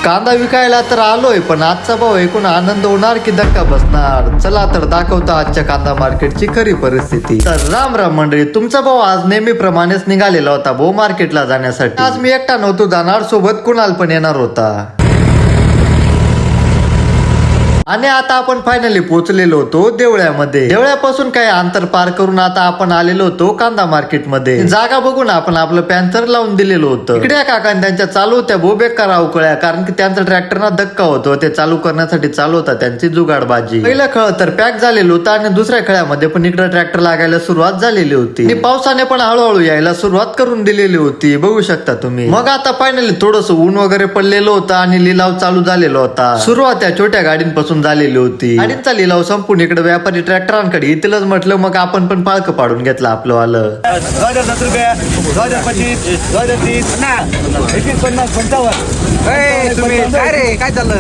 कांदा विकायला तर आलोय, पण आजचा भाव ऐकून आनंद होणार की धक्का बसणार? चला तर दाखवतो आजच्या कांदा मार्केटची खरी परिस्थिती. तर राम राम मंडळी, तुमचा भाऊ आज नेहमीप्रमाणेच निघालेला होता भाऊ मार्केटला जाण्यासाठी. आज मी एकटा नव्हतो जाणार, सोबत कुणाल पण येणार होता. आणि आता आपण फायनली पोहोचलेलो होतो देवळ्यामध्ये. देवळ्यापासून काही अंतर पार करून आता आपण आलेलो होतो कांदा मार्केट मध्ये. जागा बघून आपण आपलं पॅन्थर लावून दिलेलं होतं. इकडे या काकांनी त्यांच्या चालू होत्या बेकार अवकळ्या, कारण की त्यांचा ट्रॅक्टर ना धक्का होतो. ते चालू करण्यासाठी चालू होता त्यांची जुगाडबाजी. पहिलं खळ तर पॅक झालेलं होतं आणि दुसऱ्या खळ्यामध्ये पण इकडे ट्रॅक्टर लागायला सुरुवात झालेली होती. आणि पावसाने पण हळूहळू यायला सुरुवात करून दिलेली होती, बघू शकता तुम्ही. मग आता फायनली थोडस ऊन वगैरे पडलेलं होतं आणि लिलाव चालू झालेला होता. सुरुवात त्या छोट्या गाडींपासून झालेली होती. गाडींचा लिलाव संपून इकडे व्यापारी ट्रॅक्टरांकडे येतीलच म्हटलं. मग आपण पण पाळकं पाडून घेतलं आपलं वालं. 2010 रुपये, 2025, 2030, 2150, 55. काय रे, काय चाललं?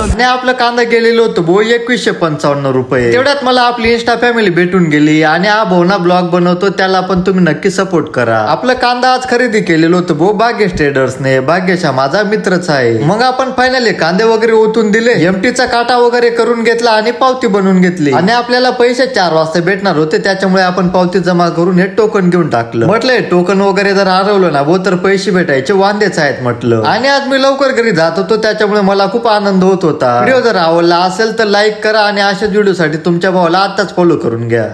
आणि आपलं कांदा गेलेलो होतो 2155 रुपये. तेवढ्यात मला आपली इंस्टा फॅमिली भेटून गेली आणि हा भाऊ ना ब्लॉग बनवतो, त्याला पण तुम्ही नक्की सपोर्ट करा. आपलं कांदा आज खरेदी केलेलो होतं भाऊ भाग्येश ट्रेडर्सने. भाग्येश हा माझा मित्रच आहे. मग आपण फायनली कांदे वगैरे ओतून दिले, एमटीचा काटा वगैरे करून घेतला आणि पावती बनवून घेतली. आणि आपल्याला पैसे 4 वाजता भेटणार होते, त्याच्यामुळे आपण पावती जमा करून हे टोकन घेऊन टाकलं. म्हटलंय टोकन वगैरे जर हरवलं ना तर पैसे भेटायचे वांदेच आहेत म्हटलं. आणि आज मी लवकर घरी जात होतो, त्याच्यामुळे मला खूप आनंद होत होता. व्हिडिओ जर आवडला असेल तर लाईक करा आणि अशाच व्हिडिओसाठी तुमच्या भावाला आताच फॉलो करून घ्या.